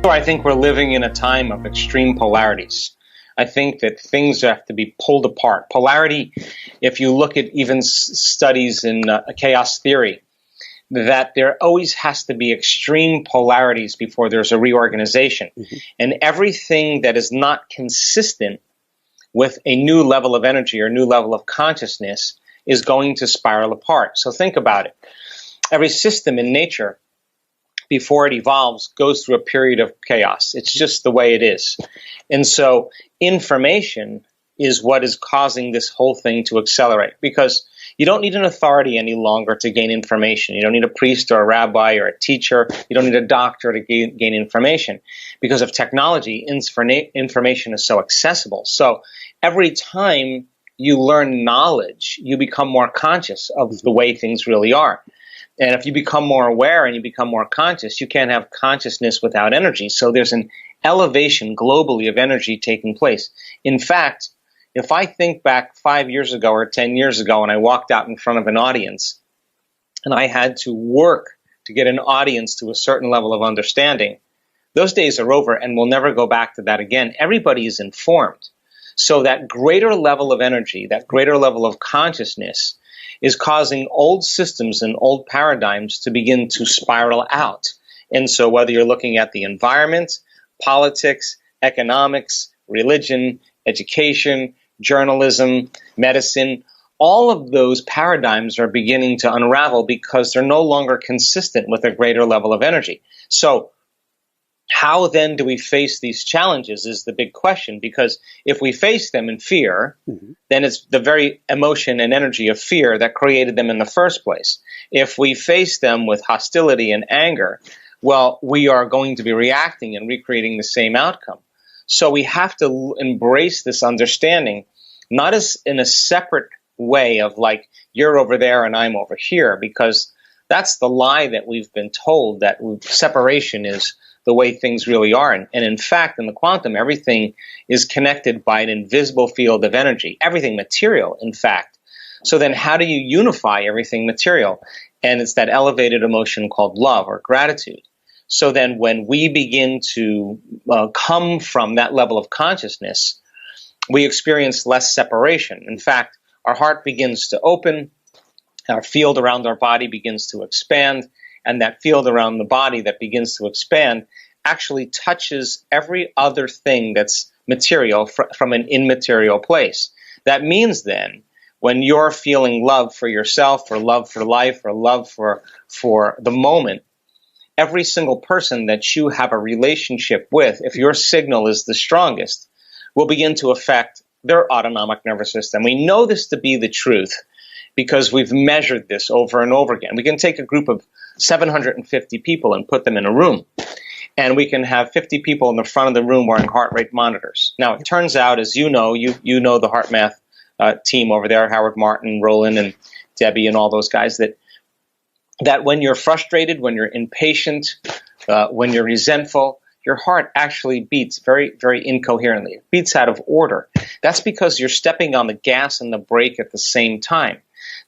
Therefore, I think we're living in a time of extreme polarities. I think that things have to be pulled apart. Polarity, if you look at even studies in chaos theory, that there always has to be extreme polarities before there's a reorganization. Mm-hmm. And everything that is not consistent with a new level of energy or new level of consciousness is going to spiral apart. So think about it. Every system in nature, before it evolves, goes through a period of chaos. It's just the way it is. And so information is what is causing this whole thing to accelerate, because you don't need an authority any longer to gain information. You don't need a priest or a rabbi or a teacher. You don't need a doctor to gain information. Because of technology, information is so accessible. So every time you learn knowledge, you become more conscious of the way things really are. And if you become more aware and you become more conscious, you can't have consciousness without energy. So there's an elevation globally of energy taking place. In fact, if I think back 5 years ago or 10 years ago and I walked out in front of an audience and I had to work to get an audience to a certain level of understanding, those days are over and we'll never go back to that again. Everybody is informed. So that greater level of energy, that greater level of consciousness is causing old systems and old paradigms to begin to spiral out. And so whether you're looking at the environment, politics, economics, religion, education, journalism, medicine, all of those paradigms are beginning to unravel because they're no longer consistent with a greater level of energy. So how then do we face these challenges is the big question, because if we face them in fear, then it's the very emotion and energy of fear that created them in the first place. If we face them with hostility and anger, well, we are going to be reacting and recreating the same outcome. So we have to embrace this understanding, not as in a separate way of like, you're over there and I'm over here, because that's the lie that we've been told, that separation is the way things really are. And in fact, in the quantum, everything is connected by an invisible field of energy, everything material, in fact. So then how do you unify everything material? And it's that elevated emotion called love or gratitude. So then when we begin to come from that level of consciousness, we experience less separation. In fact, our heart begins to open, our field around our body begins to expand, and that field around the body that begins to expand actually touches every other thing that's material from an immaterial place. That means then, when you're feeling love for yourself, or love for life, or love for the moment, every single person that you have a relationship with, if your signal is the strongest, will begin to affect their autonomic nervous system. We know this to be the truth because we've measured this over and over again. We can take a group of 750 people and put them in a room, and we can have 50 people in the front of the room wearing heart rate monitors. Now, it turns out, as you know the Heart Math team over there, Howard Martin, Roland, and Debbie, and all those guys, that when you're frustrated, when you're impatient, when you're resentful, your heart actually beats very, very incoherently. It beats out of order. That's because you're stepping on the gas and the brake at the same time.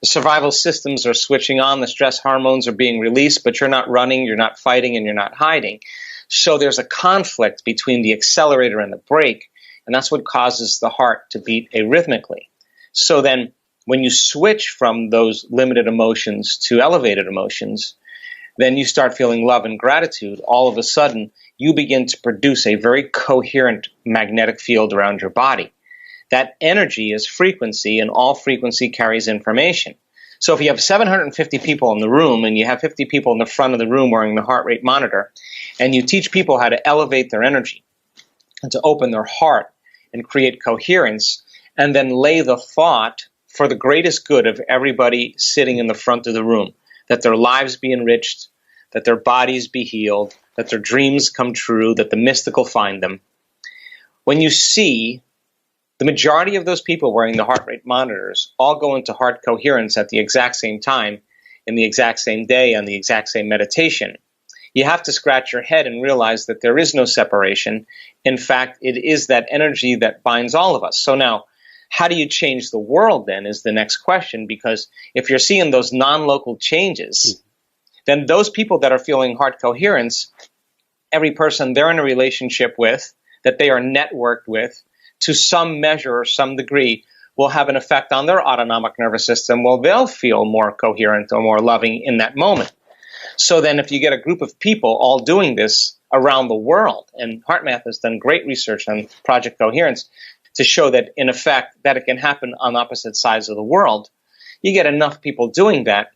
The survival systems are switching on, the stress hormones are being released, but you're not running, you're not fighting, and you're not hiding. So there's a conflict between the accelerator and the brake, and that's what causes the heart to beat arrhythmically. So then when you switch from those limited emotions to elevated emotions, then you start feeling love and gratitude. All of a sudden, you begin to produce a very coherent magnetic field around your body. That energy is frequency, and all frequency carries information. So if you have 750 people in the room, and you have 50 people in the front of the room wearing the heart rate monitor, and you teach people how to elevate their energy and to open their heart and create coherence, and then lay the thought for the greatest good of everybody sitting in the front of the room, that their lives be enriched, that their bodies be healed, that their dreams come true, that the mystical find them. When you see the majority of those people wearing the heart rate monitors all go into heart coherence at the exact same time, in the exact same day, on the exact same meditation, you have to scratch your head and realize that there is no separation. In fact, it is that energy that binds all of us. So now, how do you change the world then is the next question, because if you're seeing those non-local changes, then those people that are feeling heart coherence every person they're in a relationship with, that they are networked with, to some measure or some degree, will have an effect on their autonomic nervous system. Well, they'll feel more coherent or more loving in that moment. So then if you get a group of people all doing this around the world, and HeartMath has done great research on Project Coherence to show that, in effect, that it can happen on opposite sides of the world, you get enough people doing that,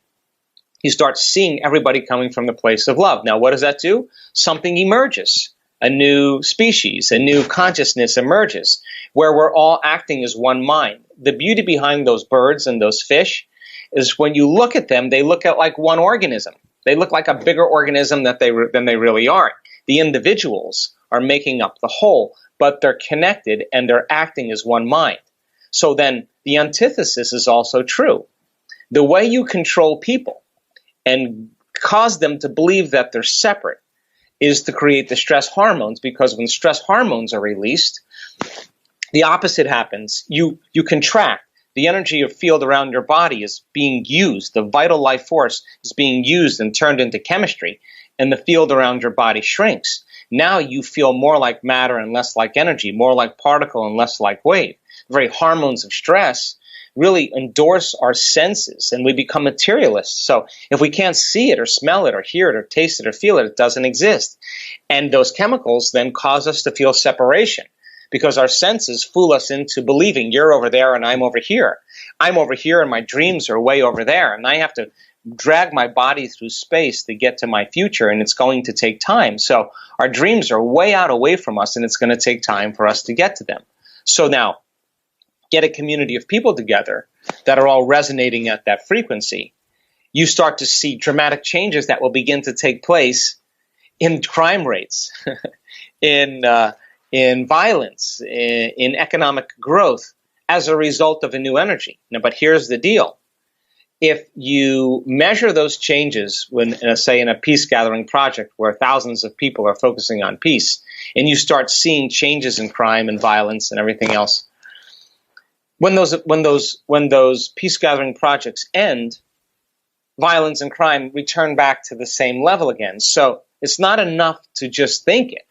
you start seeing everybody coming from the place of love. Now, what does that do? Something emerges. A new species, a new consciousness emerges, where we're all acting as one mind. The beauty behind those birds and those fish is when you look at them, they look at like one organism. They look like a bigger organism than they really are. The individuals are making up the whole, but they're connected and they're acting as one mind. So then the antithesis is also true. The way you control people and cause them to believe that they're separate is to create the stress hormones, because when stress hormones are released, the opposite happens. You contract. The energy of field around your body is being used. The vital life force is being used and turned into chemistry, and the field around your body shrinks. Now you feel more like matter and less like energy, more like particle and less like wave. The very hormones of stress really endorse our senses, and we become materialists. So if we can't see it or smell it or hear it or taste it or feel it, it doesn't exist. And those chemicals then cause us to feel separation, because our senses fool us into believing you're over there and I'm over here. I'm over here and my dreams are way over there, and I have to drag my body through space to get to my future, and it's going to take time. So our dreams are way out away from us, and it's going to take time for us to get to them. So now, get a community of people together that are all resonating at that frequency, you start to see dramatic changes that will begin to take place in crime rates, in violence, in economic growth as a result of a new energy. Now, but here's the deal. If you measure those changes when, say, in a peace-gathering project where thousands of people are focusing on peace, and you start seeing changes in crime and violence and everything else, when those peace-gathering projects end, violence and crime return back to the same level again. So it's not enough to just think it.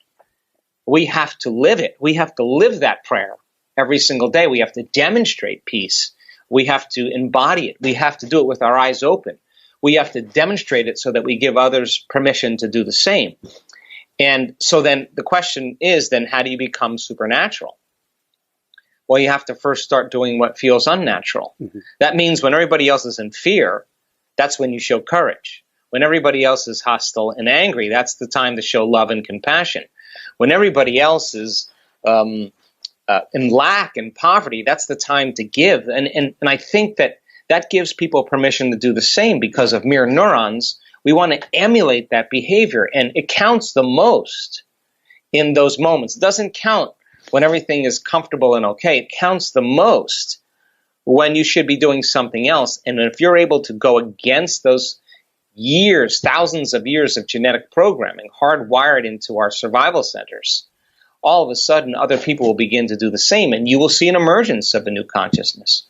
We have to live it. We have to live that prayer every single day. We have to demonstrate peace. We have to embody it. We have to do it with our eyes open. We have to demonstrate it so that we give others permission to do the same. And so then the question is, then how do you become supernatural? Well, you have to first start doing what feels unnatural. Mm-hmm. That means when everybody else is in fear, that's when you show courage. When everybody else is hostile and angry, that's the time to show love and compassion. When everybody else is in lack and poverty, that's the time to give. And I think that gives people permission to do the same because of mirror neurons. We want to emulate that behavior, and it counts the most in those moments. It doesn't count when everything is comfortable and okay. It counts the most when you should be doing something else. And if you're able to go against those years, thousands of years of genetic programming hardwired into our survival centers, all of a sudden other people will begin to do the same, and you will see an emergence of a new consciousness.